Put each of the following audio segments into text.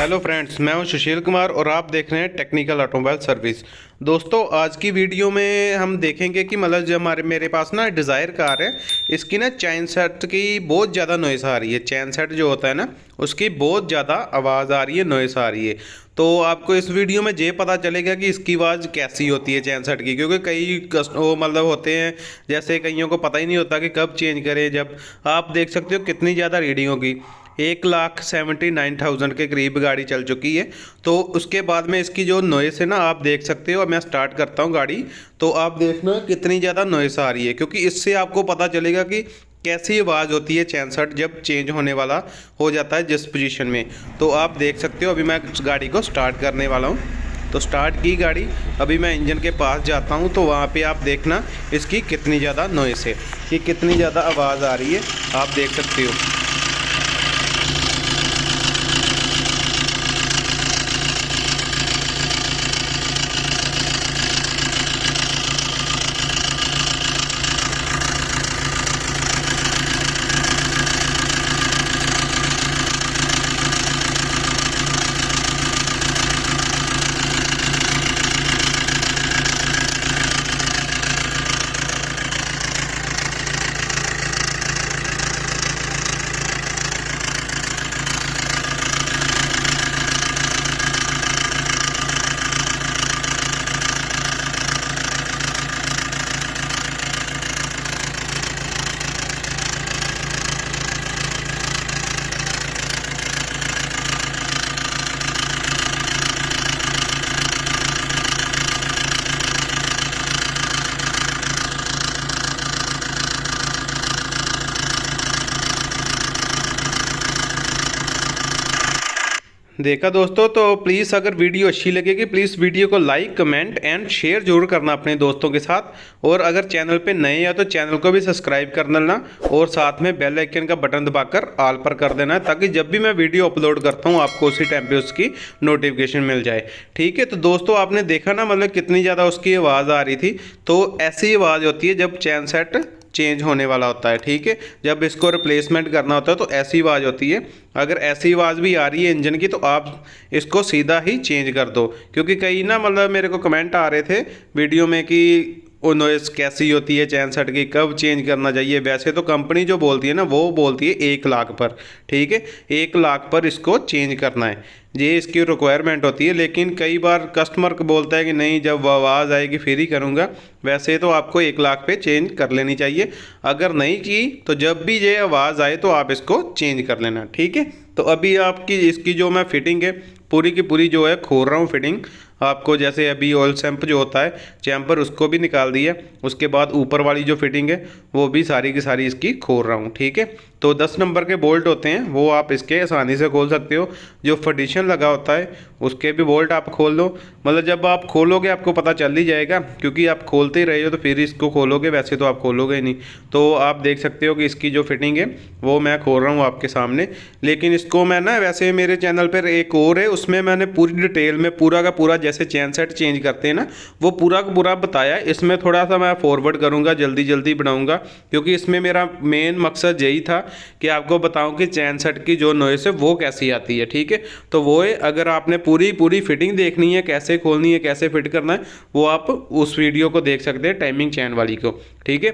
Hello friends, मैं हूं सुशील कुमार और आप देख रहे हैं टेक्निकल ऑटोमोबाइल सर्विस। दोस्तों, आज की वीडियो में हम देखेंगे कि मतलब जो मेरे पास ना डिज़ायर कार है, इसकी ना चैन सेट की बहुत ज़्यादा नॉइस आ रही है। चैन सेट जो होता है ना, उसकी बहुत ज़्यादा आवाज़ आ रही है, नॉइस आ रही है। तो आपको इस वीडियो में ये पता चलेगा कि इसकी आवाज़ कैसी होती है चैन सेट की, क्योंकि कई वो मतलब होते हैं, जैसे कईयों को पता ही नहीं होता कि कब चेंज करें। जब आप देख सकते हो कितनी ज़्यादा रीडिंग होगी, 1,79,000 के करीब गाड़ी चल चुकी है। तो उसके बाद में इसकी जो नॉइस है ना, आप देख सकते हो। मैं स्टार्ट करता हूँ गाड़ी, तो आप देखना कितनी ज़्यादा नॉइस आ रही है, क्योंकि इससे आपको पता चलेगा कि कैसी आवाज़ होती है चैन सेट जब चेंज होने वाला हो जाता है जिस पोजीशन में। तो आप देख सकते हो, अभी मैं गाड़ी को स्टार्ट करने वाला हूँ। तो स्टार्ट की गाड़ी, अभी मैं इंजन के पास जाता हूँ, तो वहाँ पे आप देखना इसकी कितनी ज़्यादा नॉइस है, कि कितनी ज़्यादा आवाज़ आ रही है, आप देख सकते हो। देखा दोस्तों, तो प्लीज़ अगर वीडियो अच्छी लगेगी, प्लीज़ वीडियो को लाइक, कमेंट एंड शेयर जरूर करना अपने दोस्तों के साथ। और अगर चैनल पे नए हैं तो चैनल को भी सब्सक्राइब कर लेना, और साथ में बेल आइकन का बटन दबाकर ऑल पर कर देना, ताकि जब भी मैं वीडियो अपलोड करता हूँ आपको उसी टाइम पे उसकी नोटिफिकेशन मिल जाए। ठीक है, तो दोस्तों आपने देखा ना, मतलब कितनी ज़्यादा उसकी आवाज़ आ रही थी। तो ऐसी आवाज़ होती है जब चैन सेट चेंज होने वाला होता है। ठीक है, जब इसको रिप्लेसमेंट करना होता है तो ऐसी आवाज़ होती है। अगर ऐसी आवाज़ भी आ रही है इंजन की, तो आप इसको सीधा ही चेंज कर दो, क्योंकि कई ना मतलब मेरे को कमेंट आ रहे थे वीडियो में कि वो नॉइस कैसी होती है चैन सेट की, कब चेंज करना चाहिए। वैसे तो कंपनी जो बोलती है ना, वो बोलती है 1,00,000 पर। ठीक है, 1,00,000 पर इसको चेंज करना है, ये इसकी रिक्वायरमेंट होती है। लेकिन कई बार कस्टमर को बोलता है कि नहीं, जब आवाज़ आएगी फिर ही करूँगा। वैसे तो आपको 1,00,000 पे चेंज कर लेनी चाहिए। अगर नहीं की तो जब भी ये आवाज़ आए तो आप इसको चेंज कर लेना। ठीक है, तो अभी आपकी इसकी जो मैं फिटिंग है पूरी की पूरी जो है खोल रहा हूँ फिटिंग आपको। जैसे अभी ऑयल सैंप जो होता है चैम्पर, उसको भी निकाल दिया। उसके बाद ऊपर वाली जो फिटिंग है वो भी सारी की सारी इसकी खोल रहा हूँ। ठीक है, तो 10 नंबर के बोल्ट होते हैं, वो आप इसके आसानी से खोल सकते हो। जो फटिशन लगा होता है उसके भी बोल्ट आप खोल दो। मतलब जब आप खोलोगे आपको पता चल ही जाएगा, क्योंकि आप खोलते ही रहे हो तो फिर इसको खोलोगे, वैसे तो आप खोलोगे ही नहीं। तो आप देख सकते हो कि इसकी जो फिटिंग है वो मैं खोल रहा हूँ आपके सामने। लेकिन इसको मैं ना, वैसे मेरे चैनल पर एक और है, उसमें मैंने पूरी डिटेल में पूरा का पूरा जैसे चैन सेट चेंज करते हैं ना, वो पूरा का पूरा बताया। इसमें थोड़ा सा मैं फॉरवर्ड करूँगा, जल्दी जल्दी बनाऊँगा, क्योंकि इसमें मेरा मेन मकसद यही था कि आपको बताऊं कि चैन सेट की जो नॉइस है वो कैसी आती है। ठीक है, तो वो है, अगर आपने पूरी पूरी फिटिंग देखनी है, कैसे खोलनी है, कैसे फिट करना है, वो आप उस वीडियो को देख सकते हैं, टाइमिंग चैन वाली को। ठीक है,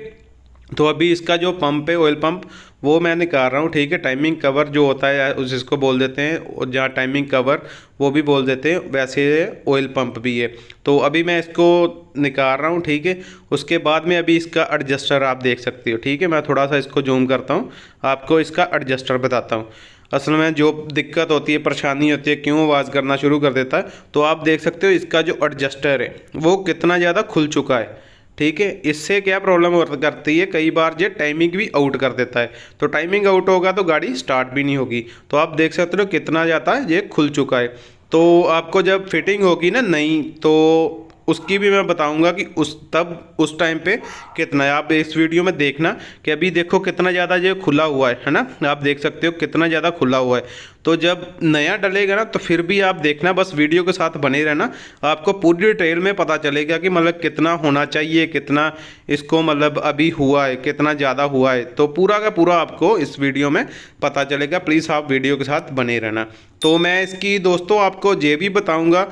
तो अभी इसका जो पंप है, ऑयल पंप, वो मैं निकाल रहा हूँ। ठीक है, टाइमिंग कवर जो होता है उस इसको बोल देते हैं, और जहाँ टाइमिंग कवर वो भी बोल देते हैं, वैसे ऑयल पंप भी है। तो अभी मैं इसको निकाल रहा हूँ। ठीक है, उसके बाद में अभी इसका एडजस्टर आप देख सकते हो। ठीक है, मैं थोड़ा सा इसको जूम करता हूँ, आपको इसका एडजस्टर बताता हूँ। असल में जो दिक्कत होती है, परेशानी होती है, क्यों आवाज़ करना शुरू कर देता है, तो आप देख सकते हो इसका जो एडजस्टर है वो कितना ज़्यादा खुल चुका है। ठीक है, इससे क्या प्रॉब्लम करती है, कई बार ये टाइमिंग भी आउट कर देता है। तो टाइमिंग आउट होगा तो गाड़ी स्टार्ट भी नहीं होगी। तो आप देख सकते हो कितना ज़्यादा ये खुल चुका है। तो आपको जब फिटिंग होगी ना नई, तो उसकी भी मैं बताऊंगा कि उस टाइम पे कितना है। आप इस वीडियो में देखना कि अभी देखो कितना ज़्यादा जो खुला हुआ है ना, आप देख सकते हो कितना ज़्यादा खुला हुआ है। तो जब नया डलेगा ना तो फिर भी आप देखना, बस वीडियो के साथ बने रहना, आपको पूरी डिटेल में पता चलेगा कि मतलब कितना होना चाहिए, कितना इसको मतलब अभी हुआ है, कितना ज़्यादा हुआ है। तो पूरा का पूरा आपको इस वीडियो में पता चलेगा, प्लीज़ आप वीडियो के साथ बने रहना। तो मैं इसकी दोस्तों आपको ये भी बताऊँगा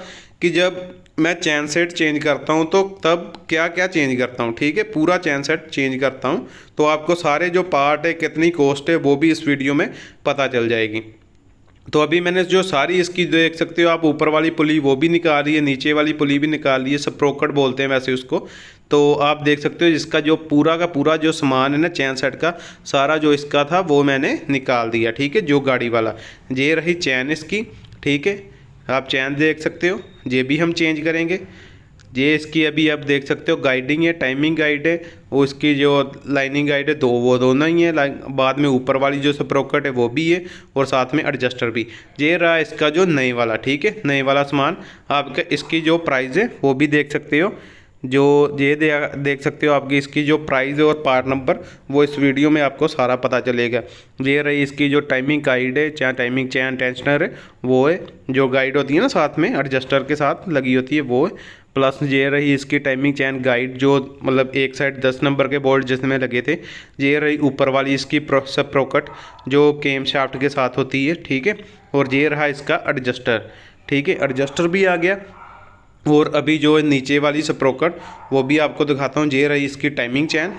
कि जब मैं चैन सेट चेंज करता हूं तो तब क्या क्या चेंज करता हूं, ठीक है। पूरा चैन सेट चेंज करता हूं तो आपको सारे जो पार्ट है, कितनी कॉस्ट है, वो भी इस वीडियो में पता चल जाएगी। तो अभी मैंने जो सारी इसकी देख सकते हो आप, ऊपर वाली पुली वो भी निकाल ली है, नीचे वाली पुली भी निकाल ली है, स्प्रोकेट बोलते हैं वैसे उसको। तो आप देख सकते हो जिसका जो पूरा का पूरा जो सामान है ना चैन सेट का, सारा जो इसका था वो मैंने निकाल दिया, ठीक है। जो गाड़ी वाला, ये रही चैन इसकी, ठीक है। आप चैन देख सकते हो, ये भी हम चेंज करेंगे। ये इसकी अभी आप देख सकते हो गाइडिंग है, टाइमिंग गाइड है, वो इसकी जो लाइनिंग गाइड है, वो दोनों ही है। बाद में ऊपर वाली जो स्प्रोकेट है वो भी है, और साथ में एडजस्टर भी। ये रहा इसका जो नए वाला, ठीक है, नए वाला सामान। आपका इसकी जो प्राइस है वो भी देख सकते हो, जो ये देख सकते हो आपकी इसकी जो प्राइस है और पार्ट नंबर, वो इस वीडियो में आपको सारा पता चलेगा। ये रही इसकी जो टाइमिंग गाइड है, चाहे टाइमिंग चैन टेंशनर है वो है, जो गाइड होती है ना साथ में एडजस्टर के साथ लगी होती है वो है। प्लस ये रही इसकी टाइमिंग चैन गाइड, जो मतलब एक साइड 10 नंबर के बोल्ट जिसमें लगे थे। ये रही ऊपर वाली इसकी स्प्रोकेट जो केम शाफ्ट के साथ होती है, ठीक है। और ये रहा इसका एडजस्टर, ठीक है, एडजस्टर भी आ गया। और अभी जो नीचे वाली स्प्रोकेट वो भी आपको दिखाता हूँ। ये रही इसकी टाइमिंग चैन,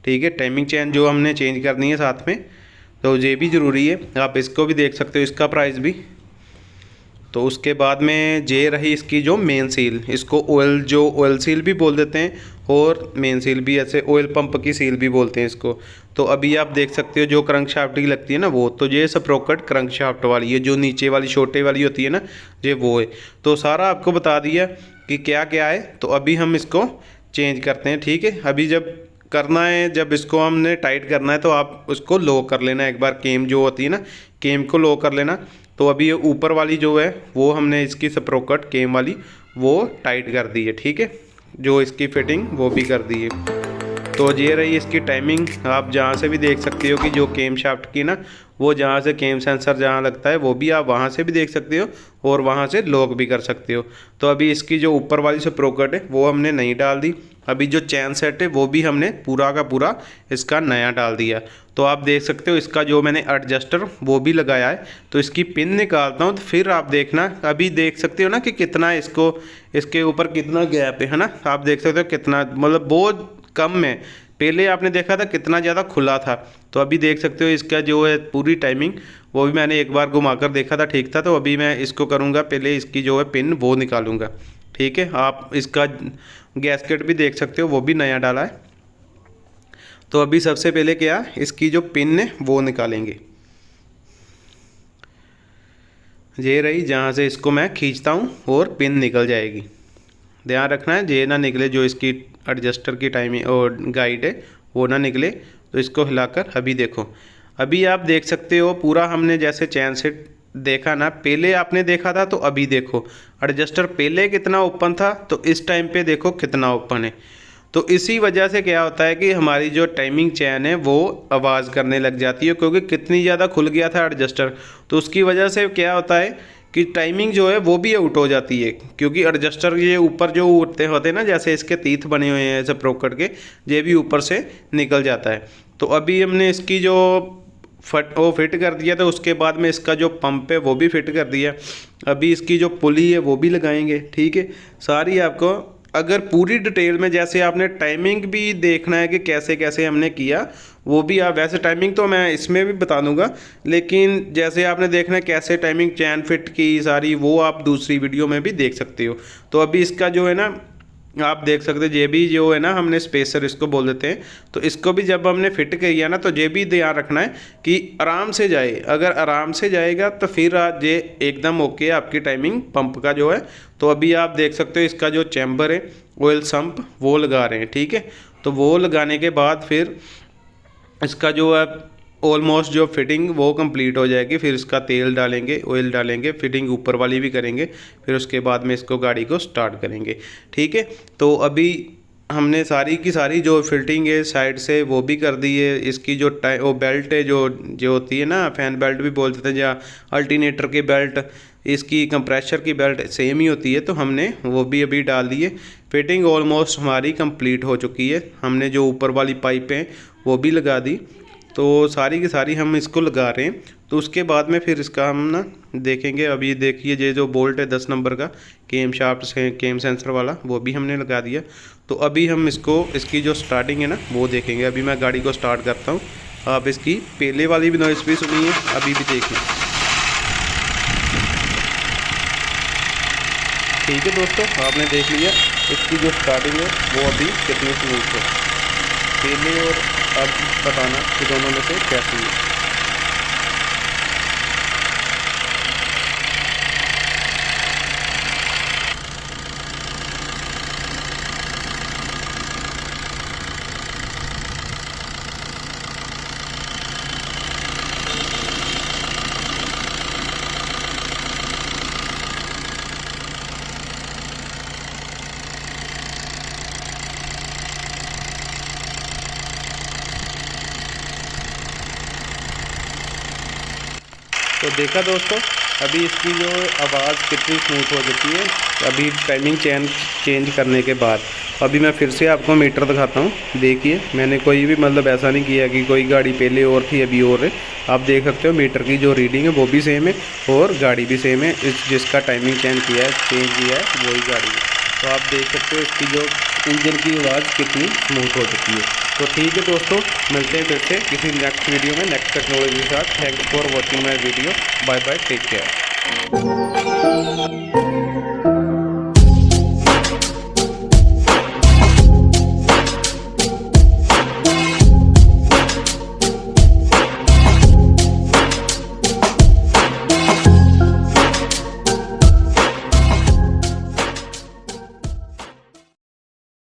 ठीक है, टाइमिंग चैन जो हमने चेंज करनी है साथ में, तो ये भी ज़रूरी है। आप इसको भी देख सकते हो, इसका प्राइस भी। तो उसके बाद में ये रही इसकी जो मेन सील, इसको ऑयल सील भी बोल देते हैं, और मेन सील भी, ऐसे ऑयल पंप की सील भी बोलते हैं इसको। तो अभी आप देख सकते हो जो क्रंक शाफ्ट की लगती है ना वो, तो ये स्प्रोकेट क्रंक शाफ्ट वाली है, जो नीचे वाली छोटे वाली होती है ना, ये वो है। तो सारा आपको बता दिया कि क्या क्या है। तो अभी हम इसको चेंज करते हैं, ठीक है। अभी जब करना है, जब इसको हमने टाइट करना है तो आप उसको लो कर लेना एक बार, केम जो होती है ना, केम को लो कर लेना। तो अभी ये ऊपर वाली जो है वो हमने इसकी स्प्रोकेट केम वाली वो टाइट कर दी है, ठीक है, जो इसकी फिटिंग वो भी कर दी है। तो ये रही इसकी टाइमिंग। आप जहाँ से भी देख सकते हो कि जो केम शाफ्ट की ना, वो जहाँ से केम सेंसर जहाँ लगता है वो भी आप वहाँ से भी देख सकते हो, और वहाँ से लॉक भी कर सकते हो। तो अभी इसकी जो ऊपर वाली स्प्रोकेट है वो हमने नहीं डाल दी। अभी जो चैन सेट है वो भी हमने पूरा का पूरा इसका नया डाल दिया। तो आप देख सकते हो इसका जो मैंने एडजस्टर वो भी लगाया है। तो इसकी पिन निकालता हूँ तो फिर आप देखना, अभी देख सकते हो ना कि कितना इसको, इसके ऊपर कितना गैप है ना। आप देख सकते हो कितना, मतलब बहुत कम है। पहले आपने देखा था कितना ज़्यादा खुला था, तो अभी देख सकते हो इसका जो है पूरी टाइमिंग वो भी मैंने एक बार घुमाकर देखा था, ठीक था। तो अभी मैं इसको करूँगा, पहले इसकी जो है पिन वो निकालूँगा, ठीक है। आप इसका गैस्केट भी देख सकते हो, वो भी नया डाला है। तो अभी सबसे पहले क्या, इसकी जो पिन है वो निकालेंगे। ये रही, जहाँ से इसको मैं खींचता हूँ और पिन निकल जाएगी। ध्यान रखना है ये ना निकले, जो इसकी एडजस्टर की टाइमिंग और गाइड है वो ना निकले। तो इसको हिलाकर अभी देखो, अभी आप देख सकते हो पूरा हमने जैसे चैन सेट देखा ना, पहले आपने देखा था तो अभी देखो एडजस्टर पहले कितना ओपन था, तो इस टाइम पे देखो कितना ओपन है। तो इसी वजह से क्या होता है कि हमारी जो टाइमिंग चैन है वो आवाज़ करने लग जाती है, क्योंकि कितनी ज़्यादा खुल गया था एडजस्टर। तो उसकी वजह से क्या होता है कि टाइमिंग जो है वो भी आउट हो जाती है, क्योंकि एडजस्टर ये ऊपर जो उठते होते हैं ना, जैसे इसके तीथ बने हुए हैं ऐसे प्रोकेट के, ये भी ऊपर से निकल जाता है। तो अभी हमने इसकी जो फिट कर दिया, तो उसके बाद में इसका जो पंप है वो भी फिट कर दिया। अभी इसकी जो पुली है वो भी लगाएंगे, ठीक है। सारी आपको अगर पूरी डिटेल में, जैसे आपने टाइमिंग भी देखना है कि कैसे कैसे हमने किया, वो भी आप, वैसे टाइमिंग तो मैं इसमें भी बता दूंगा, लेकिन जैसे आपने देखना है कैसे टाइमिंग चैन फिट की सारी, वो आप दूसरी वीडियो में भी देख सकते हो। तो अभी इसका जो है ना, आप देख सकते हो ये भी जो है ना, हमने स्पेसर इसको बोल देते हैं। तो इसको भी जब हमने फिट किया ना, तो ये भी ध्यान रखना है कि आराम से जाए। अगर आराम से जाएगा तो फिर ये एकदम ओके आपकी टाइमिंग पंप का जो है। तो अभी आप देख सकते हो इसका जो चैम्बर है ऑयल सम्प वो लगा रहे हैं, ठीक है। तो वो लगाने के बाद फिर इसका जो है ऑलमोस्ट जो फिटिंग वो कंप्लीट हो जाएगी। फिर इसका तेल डालेंगे, ऑयल डालेंगे, फिटिंग ऊपर वाली भी करेंगे, फिर उसके बाद में इसको गाड़ी को स्टार्ट करेंगे। ठीक है, तो अभी हमने सारी की सारी जो फिटिंग है साइड से वो भी कर दी है। इसकी जो वो बेल्ट है जो जो होती है ना, फैन बेल्ट भी बोल देते हैं या अल्टरनेटर की बेल्ट, इसकी कंप्रेशर की बेल्ट सेम ही होती है, तो हमने वो भी अभी डाल दी है। फिटिंग ऑलमोस्ट हमारी कंप्लीट हो चुकी है। हमने जो ऊपर वाली पाइप हैं वो भी लगा दी, तो सारी की सारी हम इसको लगा रहे हैं। तो उसके बाद में फिर इसका हम ना देखेंगे। अभी देखिए ये जो बोल्ट है 10 नंबर का केम शाफ्ट से केम सेंसर वाला, वो भी हमने लगा दिया। तो अभी हम इसकी जो स्टार्टिंग है ना वो देखेंगे। अभी मैं गाड़ी को स्टार्ट करता हूँ, आप इसकी पहले वाली भी नॉइस भी सुनिए, अभी भी देखिए। ठीक है दोस्तों, आपने देख लिया इसकी जो स्टार्टिंग है वो अभी कितनी स्मूथ है। पहले और अब बताना कि दोनों में से कैसी है। तो देखा दोस्तों, अभी इसकी जो आवाज़ कितनी स्मूथ हो चुकी है अभी टाइमिंग चेंज करने के बाद। अभी मैं फिर से आपको मीटर दिखाता हूँ। देखिए मैंने कोई भी मतलब ऐसा नहीं किया कि कोई गाड़ी पहले और थी अभी और है। आप देख सकते हो मीटर की जो रीडिंग है वो भी सेम है और गाड़ी भी सेम है। जिसका टाइमिंग चेंज किया है वही गाड़ी है। तो आप देख सकते हो इसकी जो इंजन की आवाज़ कितनी स्मूथ हो चुकी है। तो ठीक है दोस्तों, मिलते हैं फिर से किसी नेक्स्ट वीडियो में नेक्स्ट टेक्नोलॉजी के साथ। Thanks for watching my video. Bye bye, take care.